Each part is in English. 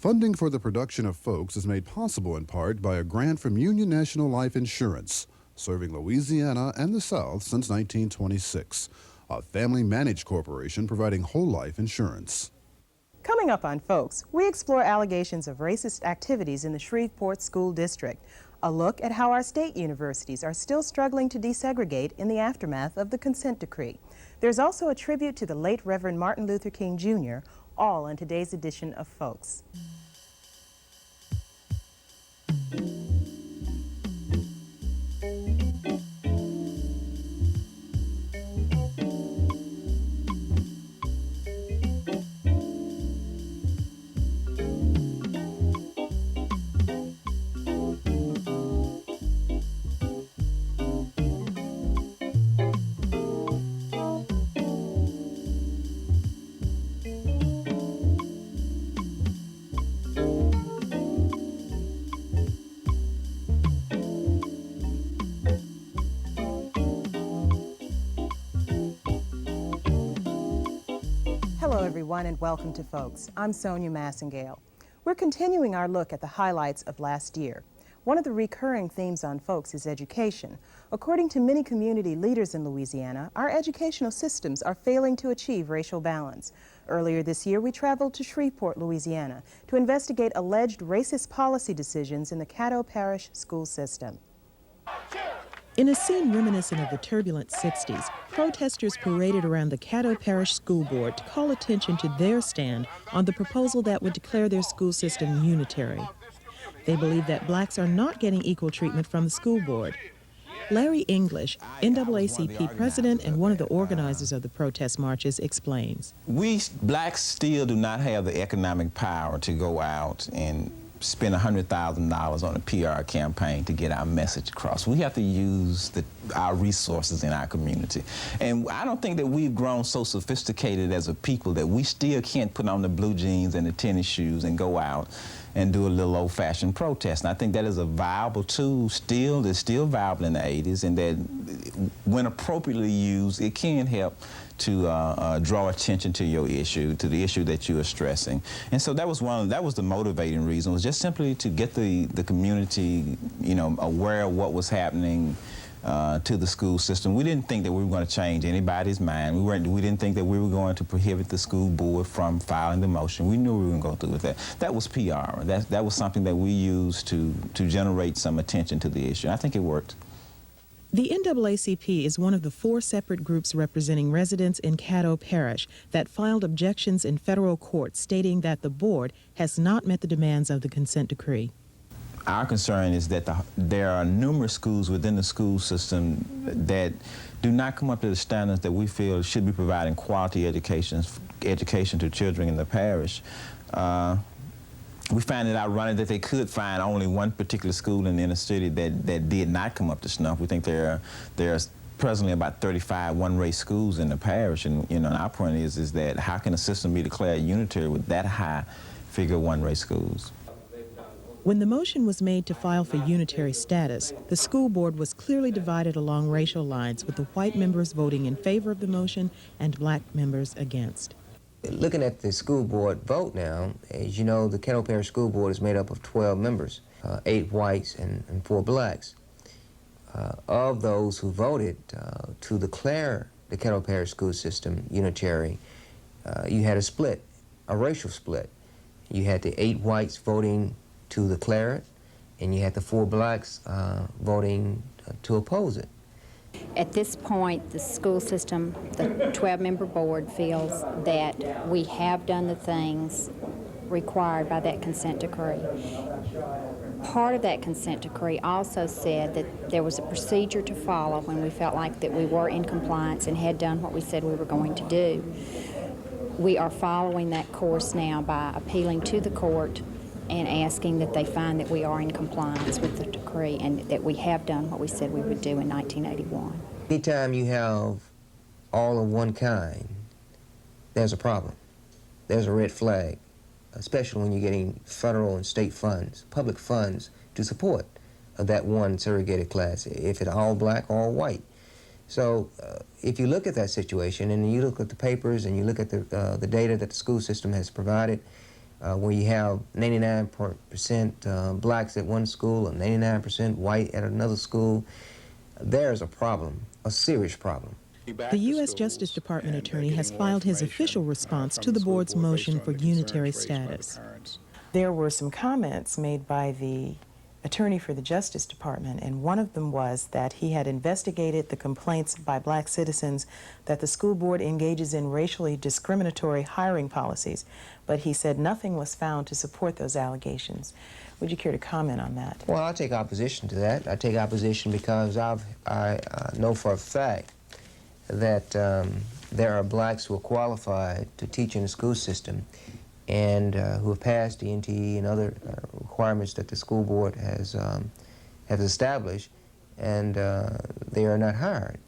Funding for the production of Folks is made possible in part by a grant from Union National Life Insurance, serving Louisiana and the South since 1926, a family-managed corporation providing whole life insurance. Coming up on Folks, we explore allegations of racist activities in the Shreveport School District, a look at how our state universities are still struggling to desegregate in the aftermath of the consent decree. There's also a tribute to the late Reverend Martin Luther King Jr., all in today's edition of Folks. Hello everyone and welcome to Folks. I'm Sonya Masingale. We're continuing our look at the highlights of last year. One of the recurring themes on Folks is education. According to many community leaders in Louisiana, our educational systems are failing to achieve racial balance. Earlier this year, we traveled to Shreveport, Louisiana, to investigate alleged racist policy decisions in the Caddo Parish School System. In a scene reminiscent of the turbulent 60s, protesters paraded around the Caddo Parish School Board to call attention to their stand on the proposal that would declare their school system unitary. They believe that blacks are not getting equal treatment from the school board. Larry English, NAACP president and one of the organizers of the protest marches, explains. We blacks still do not have the economic power to go out and spend $100,000 on a PR campaign to get our message across. We have to use our resources in our community. And I don't think that we've grown so sophisticated as a people that we still can't put on the blue jeans and the tennis shoes and go out and do a little old-fashioned protest. And I think that is a viable tool still, that's still viable in the 80s, and that when appropriately used, it can help to draw attention to your issue, to the issue that you are stressing. And so that was the motivating reason, was just simply to get the community, aware of what was happening to the school system. We didn't think that we were going to change anybody's mind. We didn't think that we were going to prohibit the school board from filing the motion. We knew we were going to go through with that. That was PR. That was something that we used to generate some attention to the issue. I think it worked. The NAACP is one of the 4 separate groups representing residents in Caddo Parish that filed objections in federal court stating that the board has not met the demands of the consent decree. Our concern is that there are numerous schools within the school system that do not come up to the standards that we feel should be providing quality education to children in the parish. We find it ironic that they could find only one particular school in the inner city that did not come up to snuff. We think there are presently about 35 one-race schools in the parish, and our point is that how can a system be declared unitary with that high figure of one-race schools? When the motion was made to file for unitary status, the school board was clearly divided along racial lines, with the white members voting in favor of the motion and black members against. Looking at the school board vote now, as you know, the Caddo Parish School Board is made up of 12 members, 8 whites and 4 blacks. Of those who voted to declare the Caddo Parish school system unitary, you had a split, a racial split. You had the 8 whites voting to declare it, and you had the 4 blacks voting to oppose it. At this point, the school system, the 12-member board, feels that we have done the things required by that consent decree. Part of that consent decree also said that there was a procedure to follow when we felt like that we were in compliance and had done what we said we were going to do. We are following that course now by appealing to the court and asking that they find that we are in compliance with the decree and that we have done what we said we would do in 1981. Anytime you have all of one kind, there's a problem. There's a red flag, especially when you're getting federal and state funds, public funds, to support that one segregated class, if it's all black or all white. So if you look at that situation and you look at the papers and you look at the data that the school system has provided, when you have 99% blacks at one school and 99% white at another school, there's a problem, a serious problem. The U.S. Justice Department attorney has filed his official response to the board's motion for unitary status. There were some comments made by the attorney for the Justice Department, and one of them was that he had investigated the complaints by black citizens that the school board engages in racially discriminatory hiring policies, but he said nothing was found to support those allegations. Would you care to comment on that? Well, I take opposition to that. I take opposition because I know for a fact that there are blacks who are qualified to teach in the school system and who have passed the NTE and other requirements that the school board has established, and they are not hired.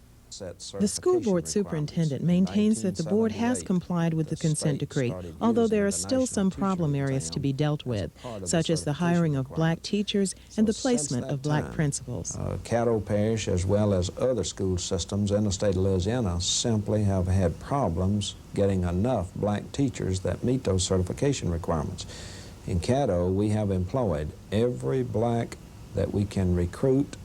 The school board superintendent maintains that the board has complied with the consent decree, although there are still some problem areas to be dealt with, such as the hiring of black teachers and the placement of black principals. Caddo Parish, as well as other school systems in the state of Louisiana, simply have had problems getting enough black teachers that meet those certification requirements. In Caddo, we have employed every black that we can recruit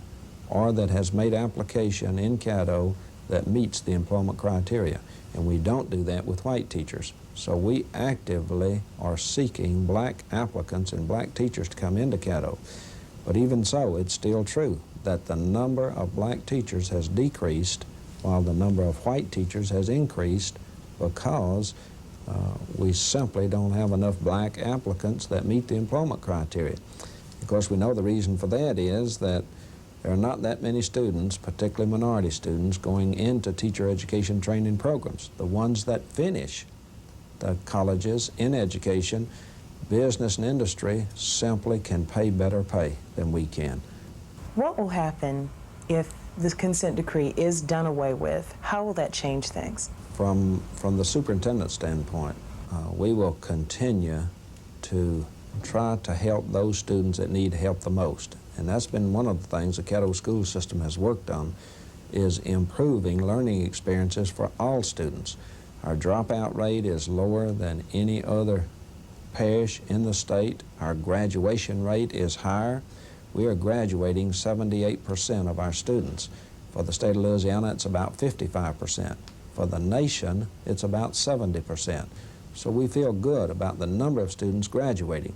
or that has made application in Caddo that meets the employment criteria. And we don't do that with white teachers. So we actively are seeking black applicants and black teachers to come into Caddo. But even so, it's still true that the number of black teachers has decreased while the number of white teachers has increased because we simply don't have enough black applicants that meet the employment criteria. Of course, we know the reason for that is that there are not that many students, particularly minority students, going into teacher education training programs. The ones that finish the colleges in education, business and industry simply can pay better pay than we can. What will happen if this consent decree is done away with? How will that change things? From the superintendent's standpoint, we will continue to try to help those students that need help the most. And that's been one of the things the Caddo school system has worked on, is improving learning experiences for all students. Our dropout rate is lower than any other parish in the state. Our graduation rate is higher. We are graduating 78% of our students. For the state of Louisiana, it's about 55%. For the nation, it's about 70%. So we feel good about the number of students graduating.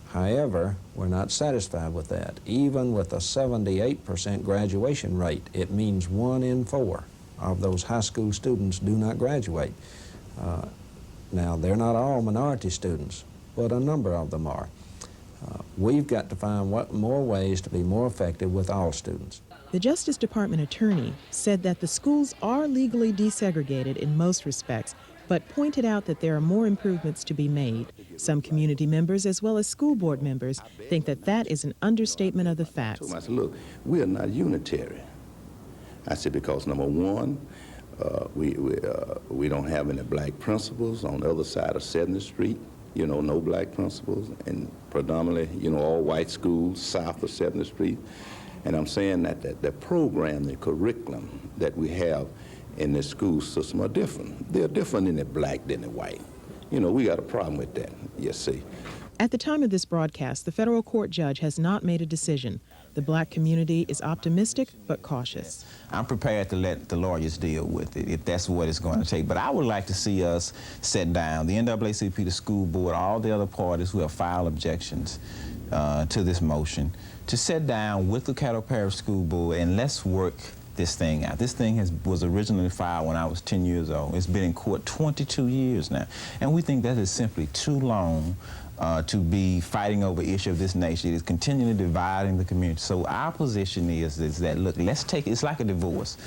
However, we're not satisfied with that. Even with a 78% graduation rate, it means 1 in 4 of those high school students do not graduate. Now, they're not all minority students, but a number of them are. We've got to find more ways to be more effective with all students. The Justice Department attorney said that the schools are legally desegregated in most respects, but pointed out that there are more improvements to be made. Some community members, as well as school board members, think that that is an understatement of the facts. I said, look, we are not unitary. I said, because number one, we don't have any black principals on the other side of 7th Street. You know, no black principals, and predominantly, you know, all white schools south of 7th Street. And I'm saying that the program, the curriculum that we have in the school system are different. They're different in the black than the white. You know, we got a problem with that, you see. At the time of this broadcast, the federal court judge has not made a decision. The black community is optimistic but cautious. I'm prepared to let the lawyers deal with it if that's what it's going to take. But I would like to see us sit down, the NAACP, the school board, all the other parties who have filed objections to this motion, to sit down with the Caddo Parish School Board and let's work this thing out. This thing was originally filed when I was 10 years old. It's been in court 22 years now. And we think that is simply too long to be fighting over issues of this nature. It is continually dividing the community. So our position is that, look, let's take it. It's like a divorce.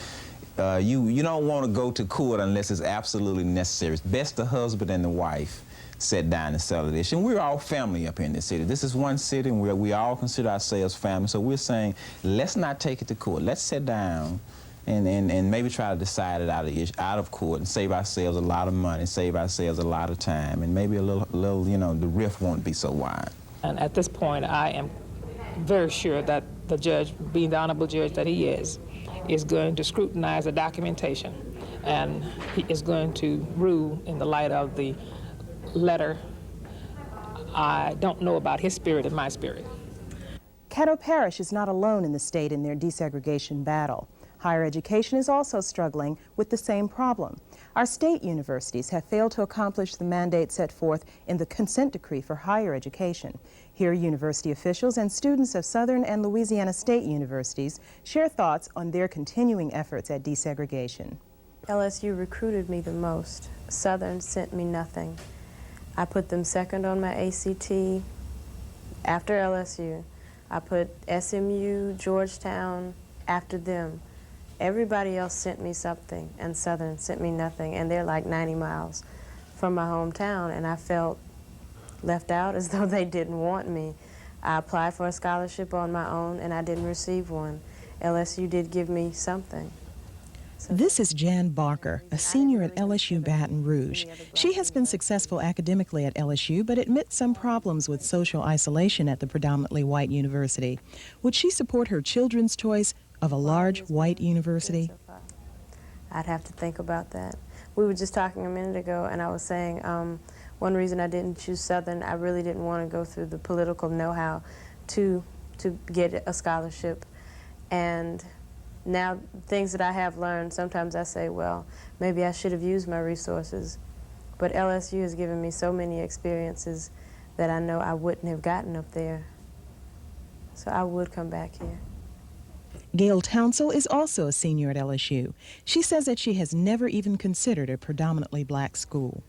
You don't want to go to court unless it's absolutely necessary. It's best the husband and the wife sit down and settle this. And we're all family up here in this city. This is one city where we all consider ourselves family. So we're saying, let's not take it to court. Let's sit down and maybe try to decide it out of court and save ourselves a lot of money, save ourselves a lot of time, and maybe a little, you know, the rift won't be so wide. And at this point, I am very sure that the judge, being the honorable judge that he is going to scrutinize the documentation, and he is going to rule in the light of the letter I don't know about his spirit and my spirit. Caddo Parish is not alone in the state in their desegregation battle. Higher education is also struggling with the same problem. Our state universities have failed to accomplish the mandate set forth in the consent decree for higher education. Here, university officials and students of Southern and Louisiana state universities share thoughts on their continuing efforts at desegregation. LSU recruited me the most. Southern sent me nothing. I put them second on my ACT after LSU. I put SMU, Georgetown after them. Everybody else sent me something, and Southern sent me nothing, and they're like 90 miles from my hometown, and I felt left out, as though they didn't want me. I applied for a scholarship on my own, and I didn't receive one. LSU did give me something. This is Jan Barker, a senior at LSU Baton Rouge. She has been successful academically at LSU, but admits some problems with social isolation at the predominantly white university. Would she support her children's choice of a large white university? I'd have to think about that. We were just talking a minute ago, and I was saying one reason I didn't choose Southern, I really didn't want to go through the political know-how to get a scholarship. And now, things that I have learned, sometimes I say, well, maybe I should have used my resources. But LSU has given me so many experiences that I know I wouldn't have gotten up there. So I would come back here. Gail Townsell is also a senior at LSU. She says that she has never even considered a predominantly black school.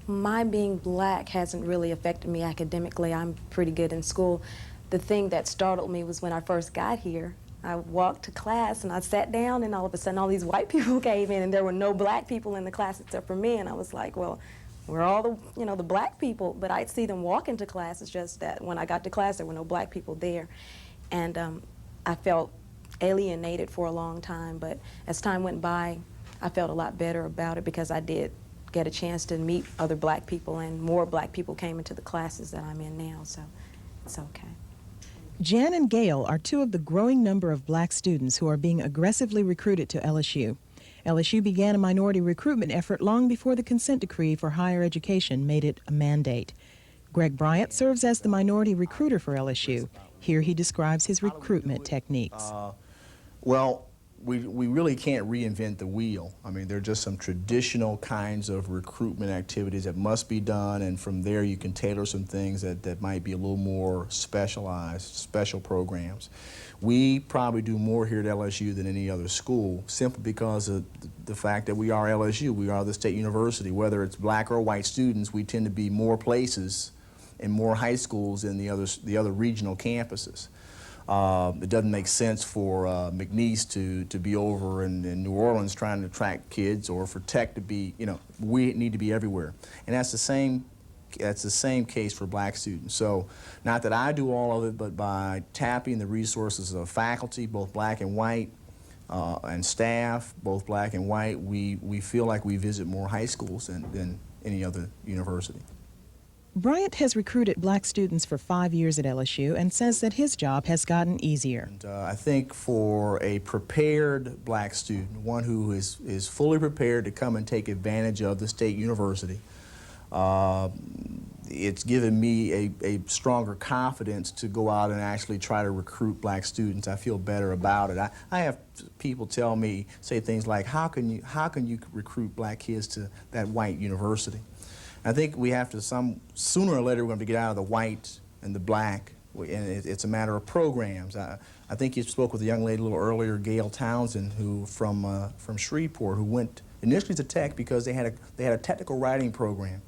My being black hasn't really affected me academically. I'm pretty good in school. The thing that startled me was when I first got here. I walked to class and I sat down, and all of a sudden all these white people came in, and there were no black people in the class except for me, and I was like, well, we're all the black people, but I'd see them walk into class. It's just that when I got to class there were no black people there, and I felt alienated for a long time, but as time went by I felt a lot better about it because I did get a chance to meet other black people, and more black people came into the classes that I'm in now, so it's okay. Jan and Gail are two of the growing number of black students who are being aggressively recruited to LSU. LSU began a minority recruitment effort long before the consent decree for higher education made it a mandate. Greg Bryant serves as the minority recruiter for LSU. Here he describes his recruitment techniques. Well, we really can't reinvent the wheel. I mean, there are just some traditional kinds of recruitment activities that must be done, and from there you can tailor some things that might be a little more specialized, special programs. We probably do more here at LSU than any other school, simply because of the fact that we are LSU. We are the state university. Whether it's black or white students, we tend to be more places and more high schools than the other regional campuses. It doesn't make sense for McNeese to be over in New Orleans trying to attract kids, or for Tech to be, we need to be everywhere. And that's the same case for black students. So not that I do all of it, but by tapping the resources of faculty, both black and white, and staff, both black and white, we feel like we visit more high schools than any other university. Bryant has recruited black students for 5 years at LSU and says that his job has gotten easier. And, I think for a prepared black student, one who is fully prepared to come and take advantage of the state university, it's given me a stronger confidence to go out and actually try to recruit black students. I feel better about it. I have people say things like, how can you recruit black kids to that white university? I think we have to, sooner or later, we're going to get out of the white and the black, and it's a matter of programs. I think you spoke with a young lady a little earlier, Gail Townsend, who from Shreveport, who went initially to Tech because they had a technical writing program.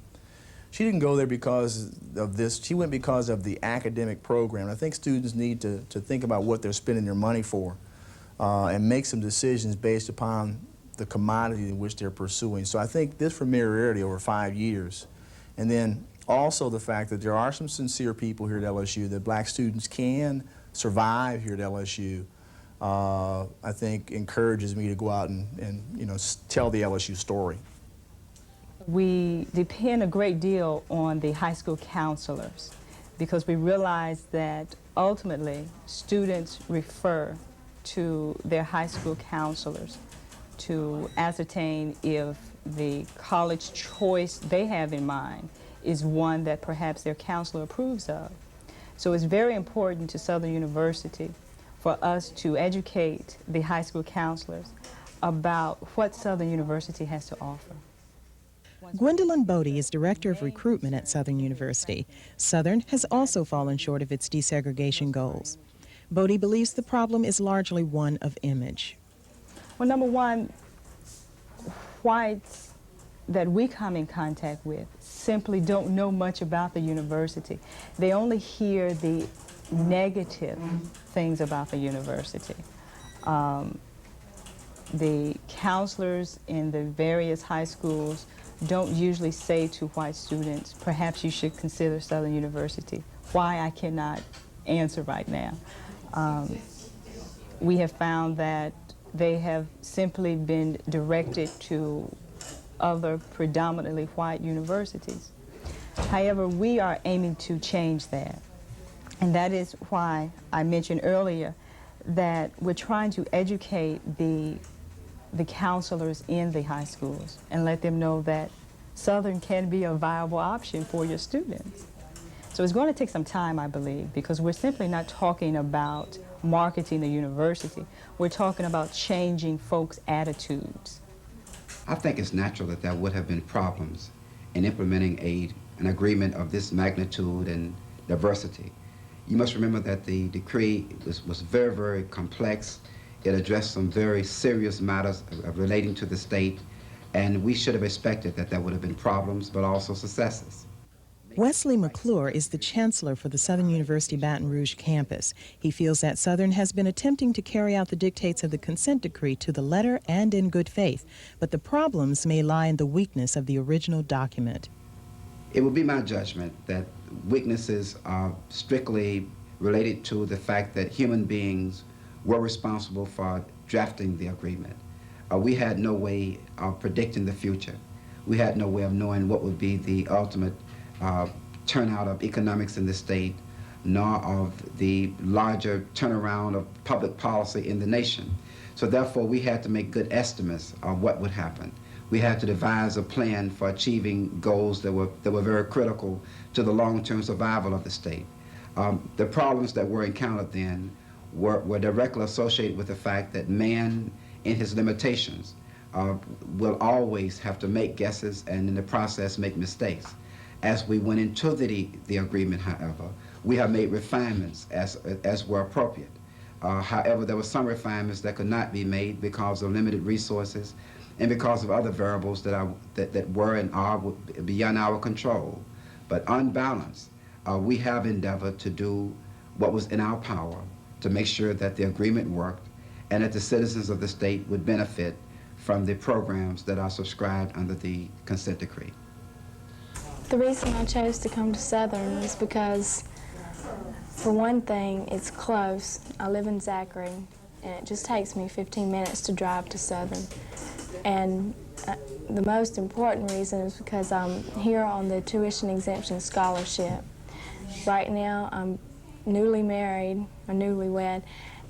She didn't go there because of this. She went because of the academic program. I think students need to think about what they're spending their money for, and make some decisions based upon the commodity in which they're pursuing. So I think this familiarity over 5 years, and then also the fact that there are some sincere people here at LSU, that black students can survive here at LSU, I think encourages me to go out and tell the LSU story. We depend a great deal on the high school counselors because we realize that ultimately students refer to their high school counselors to ascertain if the college choice they have in mind is one that perhaps their counselor approves of. So it's very important to Southern University for us to educate the high school counselors about what Southern University has to offer. Gwendolyn Bodie is Director of Recruitment at Southern University. Southern has also fallen short of its desegregation goals. Bodie believes the problem is largely one of image. Well, number one, whites that we come in contact with simply don't know much about the university. They only hear the negative things about the university. The counselors in the various high schools don't usually say to white students, perhaps you should consider Southern University. Why, I cannot answer right now. We have found that they have simply been directed to other predominantly white universities. However, we are aiming to change that. And that is why I mentioned earlier that we're trying to educate the counselors in the high schools and let them know that Southern can be a viable option for your students. So it's going to take some time, I believe, because we're simply not talking about marketing the university. We're talking about changing folks' attitudes. I think it's natural that there would have been problems in implementing an agreement of this magnitude and diversity. You must remember that the decree was very, very complex. It addressed some very serious matters relating to the state, and we should have expected that there would have been problems, but also successes. Wesley McClure is the chancellor for the Southern University Baton Rouge campus. He feels that Southern has been attempting to carry out the dictates of the consent decree to the letter and in good faith, but the problems may lie in the weakness of the original document. It would be my judgment that weaknesses are strictly related to the fact that human beings were responsible for drafting the agreement. We had no way of predicting the future. We had no way of knowing what would be the ultimate turnout of economics in the state, nor of the larger turnaround of public policy in the nation. So therefore, we had to make good estimates of what would happen. We had to devise a plan for achieving goals that were very critical to the long-term survival of the state. The problems that were encountered then were directly associated with the fact that man, in his limitations, will always have to make guesses and in the process make mistakes. As we went into the agreement, however, we have made refinements as were appropriate. However, there were some refinements that could not be made because of limited resources and because of other variables that were and are beyond our control. But on balance, we have endeavored to do what was in our power to make sure that the agreement worked and that the citizens of the state would benefit from the programs that are subscribed under the consent decree. The reason I chose to come to Southern is because, for one thing, it's close. I live in Zachary, and it just takes me 15 minutes to drive to Southern. And the most important reason is because I'm here on the tuition exemption scholarship. Right now, I'm newly married, or newlywed,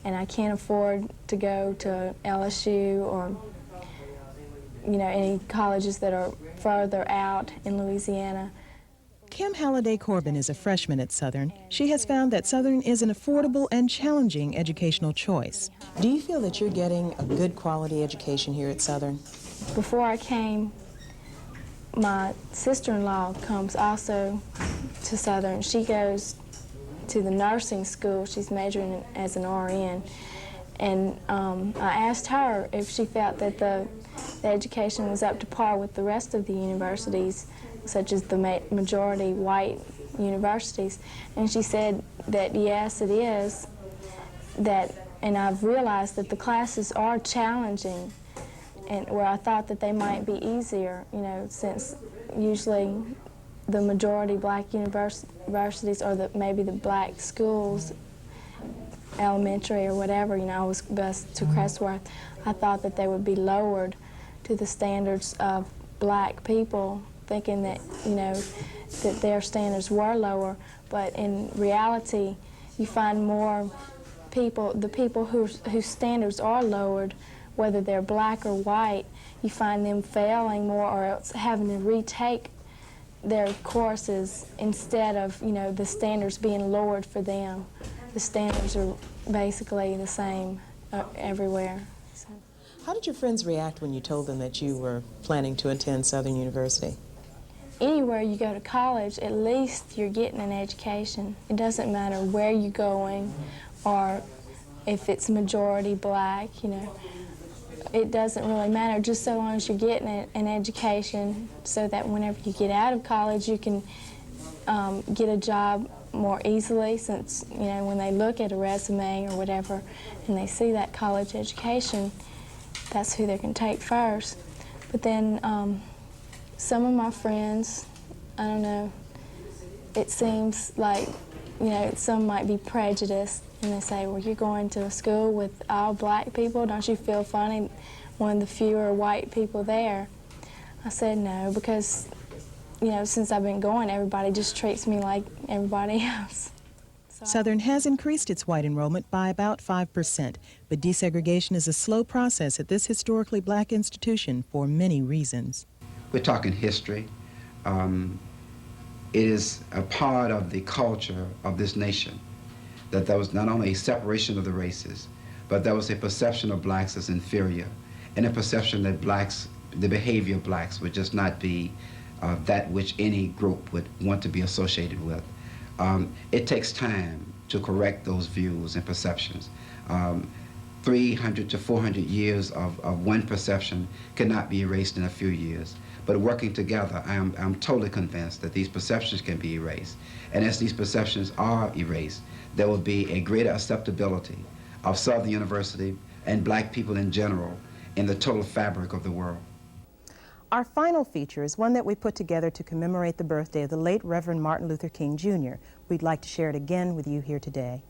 and I can't afford to go to LSU or any colleges that are further out in Louisiana. Kim Halliday Corbin is a freshman at Southern. She has found that Southern is an affordable and challenging educational choice. Do you feel that you're getting a good quality education here at Southern? Before I came, my sister-in-law comes also to Southern. She goes to the nursing school. She's majoring as an RN. And I asked her if she felt that the education was up to par with the rest of the universities, such as the majority white universities. And she said that yes, it is. And I've realized that the classes are challenging, and where I thought that they might be easier, since usually the majority black universities or maybe the black schools, elementary or whatever, I was bused to Crestworth, I thought that they would be lowered to the standards of black people, thinking that, that their standards were lower. But in reality, you find more people, the people whose standards are lowered, whether they're black or white, you find them failing more or else having to retake their courses, instead of, you know, the standards being lowered for them, the standards are basically the same everywhere. So. How did your friends react when you told them that you were planning to attend Southern University? Anywhere you go to college, at least you're getting an education. It doesn't matter where you're going or if it's majority black, you know. It doesn't really matter, just so long as you're getting an education so that whenever you get out of college, you can get a job more easily, since, you know, when they look at a resume or whatever and they see that college education, that's who they can take first. But then some of my friends, I don't know, it seems like, you know, some might be prejudiced, and they say, well, you're going to a school with all black people, don't you feel funny, one of the fewer white people there? I said no, because, you know, since I've been going, everybody just treats me like everybody else. Southern has increased its white enrollment by about 5%, but desegregation is a slow process at this historically black institution for many reasons. We're talking history. It is a part of the culture of this nation that there was not only a separation of the races, but there was a perception of blacks as inferior, and a perception that blacks, the behavior of blacks would just not be that which any group would want to be associated with. It takes time to correct those views and perceptions. 300 to 400 years of one perception cannot be erased in a few years. But working together, I'm totally convinced that these perceptions can be erased. And as these perceptions are erased, there will be a greater acceptability of Southern University and black people in general in the total fabric of the world. Our final feature is one that we put together to commemorate the birthday of the late Reverend Martin Luther King, Jr. We'd like to share it again with you here today.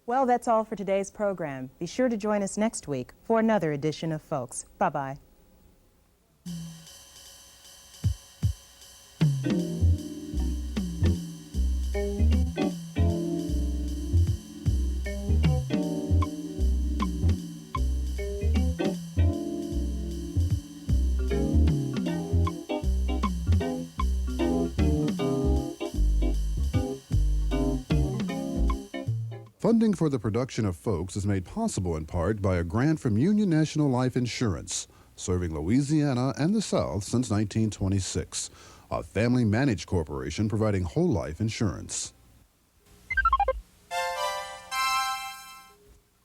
Well, that's all for today's program. Be sure to join us next week for another edition of Folks. Bye-bye. Funding for the production of Folks is made possible in part by a grant from Union National Life Insurance, serving Louisiana and the South since 1926, a family-managed corporation providing whole life insurance.